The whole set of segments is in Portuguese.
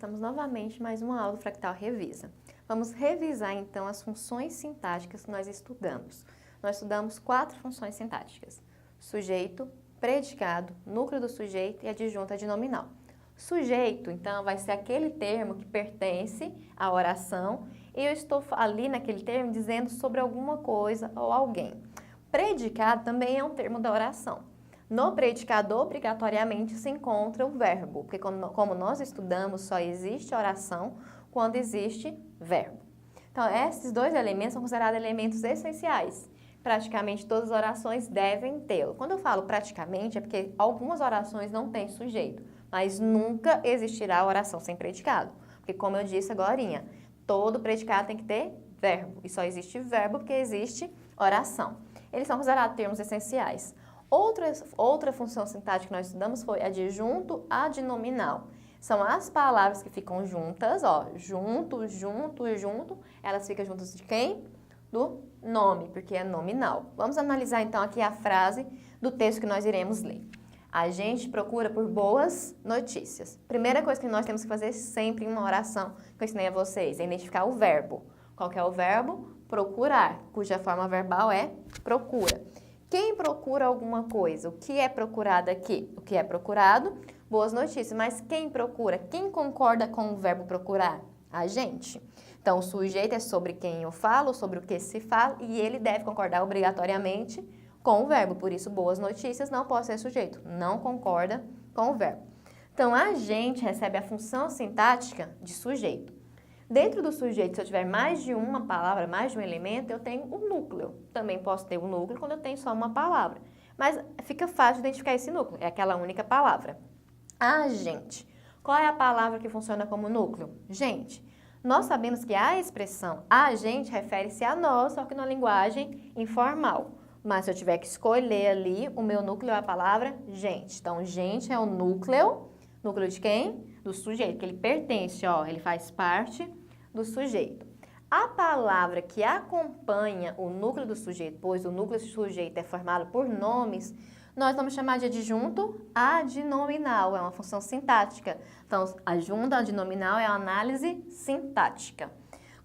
estamos novamente em mais uma aula do Fractal Revisa. Vamos revisar então as funções sintáticas que nós estudamos. Nós estudamos 4 funções sintáticas: sujeito, predicado, núcleo do sujeito e adjunta adnominal. Sujeito, então, vai ser aquele termo que pertence à oração e eu estou ali naquele termo dizendo sobre alguma coisa ou alguém. Predicado também é um termo da oração. No predicado, obrigatoriamente, se encontra o verbo, porque como nós estudamos, só existe oração quando existe verbo. Então, esses 2 elementos são considerados elementos essenciais. Praticamente todas as orações devem tê-lo. Quando eu falo praticamente, é porque algumas orações não têm sujeito, mas nunca existirá oração sem predicado. Porque, como eu disse agorinha, todo predicado tem que ter verbo, e só existe verbo porque existe oração. Eles são considerados termos essenciais. Outra função sintática que nós estudamos foi adjunto adnominal. São as palavras que ficam juntas, ó, junto, junto e junto. Elas ficam juntas de quem? Do nome, porque é nominal. Vamos analisar então aqui a frase do texto que nós iremos ler. A gente procura por boas notícias. Primeira coisa que nós temos que fazer sempre em uma oração que eu ensinei a vocês é identificar o verbo. Qual que é o verbo? Procurar, cuja forma verbal é procura. Quem procura alguma coisa? O que é procurado aqui? O que é procurado? Boas notícias. Mas quem procura? Quem concorda com o verbo procurar? A gente. Então, o sujeito é sobre quem eu falo, sobre o que se fala, e ele deve concordar obrigatoriamente com o verbo. Por isso, boas notícias não pode ser sujeito. Não concorda com o verbo. Então, a gente recebe a função sintática de sujeito. Dentro do sujeito, se eu tiver mais de uma palavra, mais de um elemento, eu tenho o núcleo. Também posso ter o núcleo quando eu tenho só uma palavra. Mas fica fácil de identificar esse núcleo, é aquela única palavra. Agente. Qual é a palavra que funciona como núcleo? Gente. Nós sabemos que a expressão agente refere-se a nós, só que na linguagem informal. Mas se eu tiver que escolher ali, o meu núcleo é a palavra gente. Então, gente é o núcleo. Núcleo de quem? Do sujeito, que ele pertence, ó, ele faz parte do sujeito. A palavra que acompanha o núcleo do sujeito, pois o núcleo do sujeito é formado por nomes, nós vamos chamar de adjunto adnominal, é uma função sintática. Então, adjunto adnominal é a análise sintática.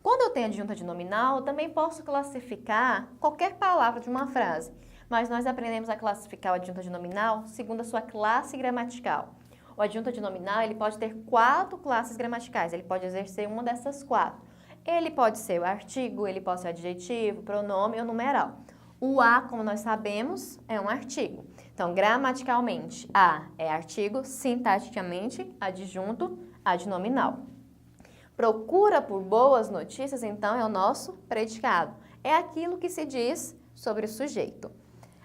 Quando eu tenho adjunto adnominal, eu também posso classificar qualquer palavra de uma frase, mas nós aprendemos a classificar o adjunto adnominal segundo a sua classe gramatical. O adjunto adnominal, ele pode ter 4 classes gramaticais, ele pode exercer uma dessas 4. Ele pode ser o artigo, ele pode ser adjetivo, pronome ou numeral. O a, como nós sabemos, é um artigo. Então, gramaticalmente, a é artigo, sintaticamente, adjunto adnominal. Procura por boas notícias, então, é o nosso predicado. É aquilo que se diz sobre o sujeito.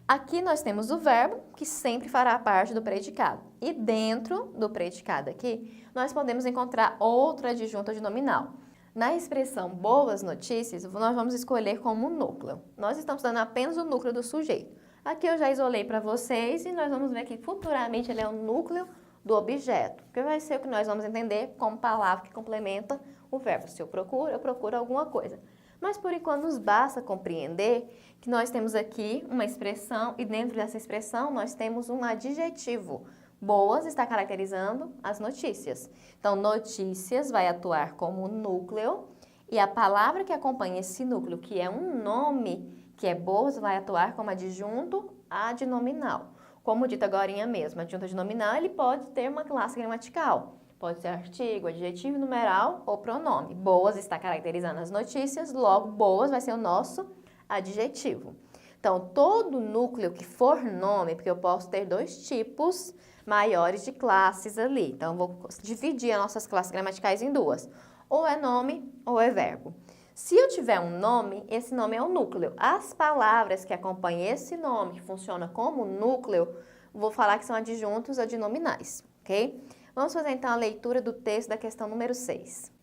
Aqui nós temos o verbo, que sempre fará parte do predicado. E dentro do predicado aqui, nós podemos encontrar outro adjunto adnominal. Na expressão boas notícias, nós vamos escolher como núcleo. Nós estamos dando apenas o núcleo do sujeito. Aqui eu já isolei para vocês e nós vamos ver que futuramente ele é o núcleo do objeto, que vai ser o que nós vamos entender como palavra que complementa o verbo. Se eu procuro alguma coisa. Mas por enquanto nos basta compreender que nós temos aqui uma expressão e dentro dessa expressão nós temos um adjetivo. Boas está caracterizando as notícias. Então, notícias vai atuar como núcleo e a palavra que acompanha esse núcleo, que é um nome, que é boas, vai atuar como adjunto adnominal. Como dito agorinha mesmo, adjunto adnominal ele pode ter uma classe gramatical. Pode ser artigo, adjetivo, numeral ou pronome. Boas está caracterizando as notícias, logo boas vai ser o nosso adjetivo. Então, todo núcleo que for nome, porque eu posso ter 2 tipos maiores de classes ali. Então, eu vou dividir as nossas classes gramaticais em 2. Ou é nome ou é verbo. Se eu tiver um nome, esse nome é o núcleo. As palavras que acompanham esse nome, que funciona como núcleo, vou falar que são adjuntos adnominais, ok? Vamos fazer então a leitura do texto da questão número 6.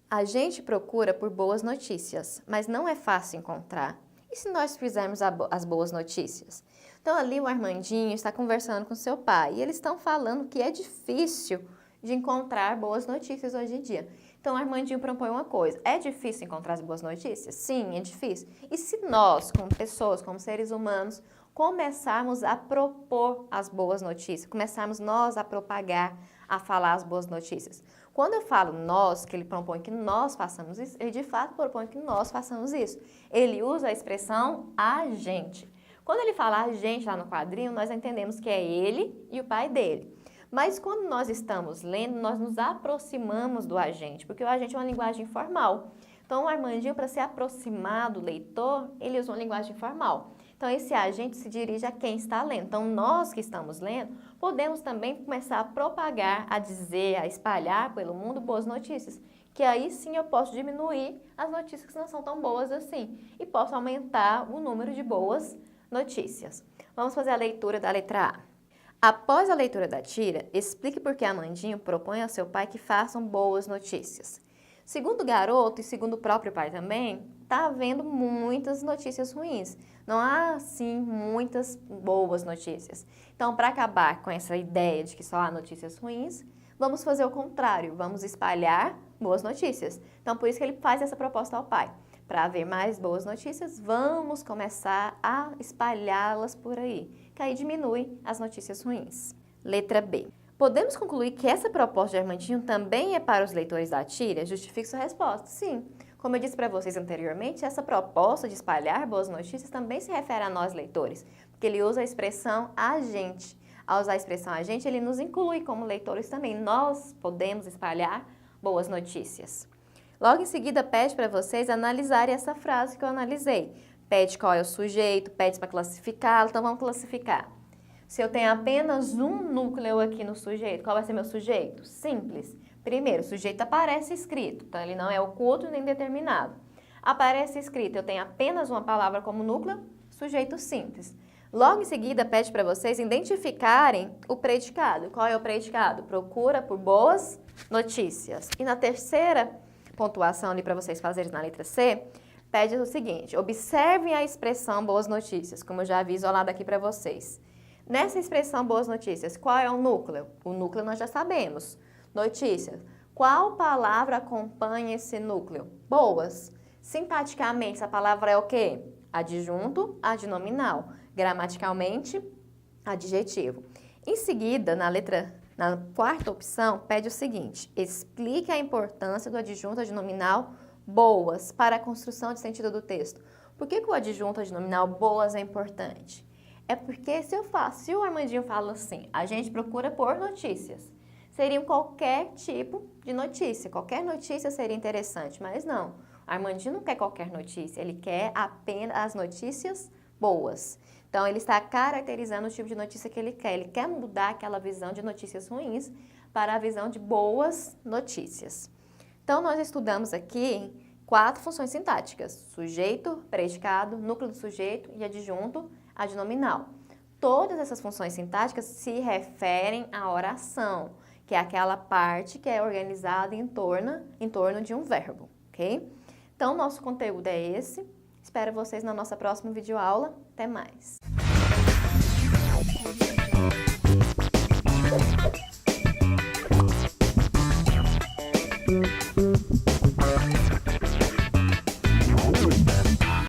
A gente procura por boas notícias, mas não é fácil encontrar. E se nós fizermos as boas notícias? Então ali o Armandinho está conversando com seu pai e eles estão falando que é difícil de encontrar boas notícias hoje em dia. Então o Armandinho propõe uma coisa: é difícil encontrar as boas notícias? Sim, é difícil. E se nós, como pessoas, como seres humanos, começarmos a propor as boas notícias, começarmos nós a propagar, a falar as boas notícias? Quando eu falo nós, que ele propõe que nós façamos isso, ele de fato propõe que nós façamos isso. Ele usa a expressão a gente. Quando ele fala a gente lá no quadrinho, nós entendemos que é ele e o pai dele. Mas quando nós estamos lendo, nós nos aproximamos do agente, porque o agente é uma linguagem formal. Então, o Armandinho, para se aproximar do leitor, ele usa uma linguagem formal. Então, esse agente se dirige a quem está lendo. Então, nós que estamos lendo, podemos também começar a propagar, a dizer, a espalhar pelo mundo boas notícias. Que aí sim eu posso diminuir as notícias que não são tão boas assim. E posso aumentar o número de boas notícias. Vamos fazer a leitura da letra A. Após a leitura da tira, explique por que Armandinho propõe ao seu pai que façam boas notícias. Segundo o garoto e segundo o próprio pai também, está havendo muitas notícias ruins. Não há, sim, muitas boas notícias. Então, para acabar com essa ideia de que só há notícias ruins, vamos fazer o contrário, vamos espalhar boas notícias. Então, por isso que ele faz essa proposta ao pai. Para haver mais boas notícias, vamos começar a espalhá-las por aí, que aí diminui as notícias ruins. Letra B. Podemos concluir que essa proposta de Armandinho também é para os leitores da tira? Justifique sua resposta. Sim. Como eu disse para vocês anteriormente, essa proposta de espalhar boas notícias também se refere a nós leitores, porque ele usa a expressão a gente. Ao usar a expressão a gente, ele nos inclui como leitores também. Nós podemos espalhar boas notícias. Logo em seguida, pede para vocês analisarem essa frase que eu analisei. Pede qual é o sujeito, pede para classificá-lo, então vamos classificar. Se eu tenho apenas um núcleo aqui no sujeito, qual vai ser meu sujeito? Simples. Primeiro, o sujeito aparece escrito, então ele não é oculto nem determinado. Aparece escrito, eu tenho apenas uma palavra como núcleo, sujeito simples. Logo em seguida, pede para vocês identificarem o predicado. Qual é o predicado? Procura por boas notícias. E na terceira pontuação ali para vocês fazerem na letra C, pede o seguinte: observem a expressão boas notícias, como eu já havia isolado aqui para vocês. Nessa expressão boas notícias, qual é o núcleo? O núcleo nós já sabemos. Notícias. Qual palavra acompanha esse núcleo? Boas. Sintaticamente, essa palavra é o quê? Adjunto, adnominal. Gramaticalmente, adjetivo. Em seguida, na quarta opção, pede o seguinte: explique a importância do adjunto adnominal boas para a construção de sentido do texto. Por que o adjunto adnominal boas é importante? É porque se o Armandinho fala assim, a gente procura por notícias, seriam qualquer tipo de notícia, qualquer notícia seria interessante, mas não. O Armandinho não quer qualquer notícia, ele quer apenas as notícias boas. Então, ele está caracterizando o tipo de notícia que ele quer mudar aquela visão de notícias ruins para a visão de boas notícias. Então, nós estudamos aqui 4 funções sintáticas: sujeito, predicado, núcleo do sujeito e adjunto adnominal. Todas essas funções sintáticas se referem à oração, que é aquela parte que é organizada em torno de um verbo, ok? Então, nosso conteúdo é esse. Espero vocês na nossa próxima videoaula. Até mais!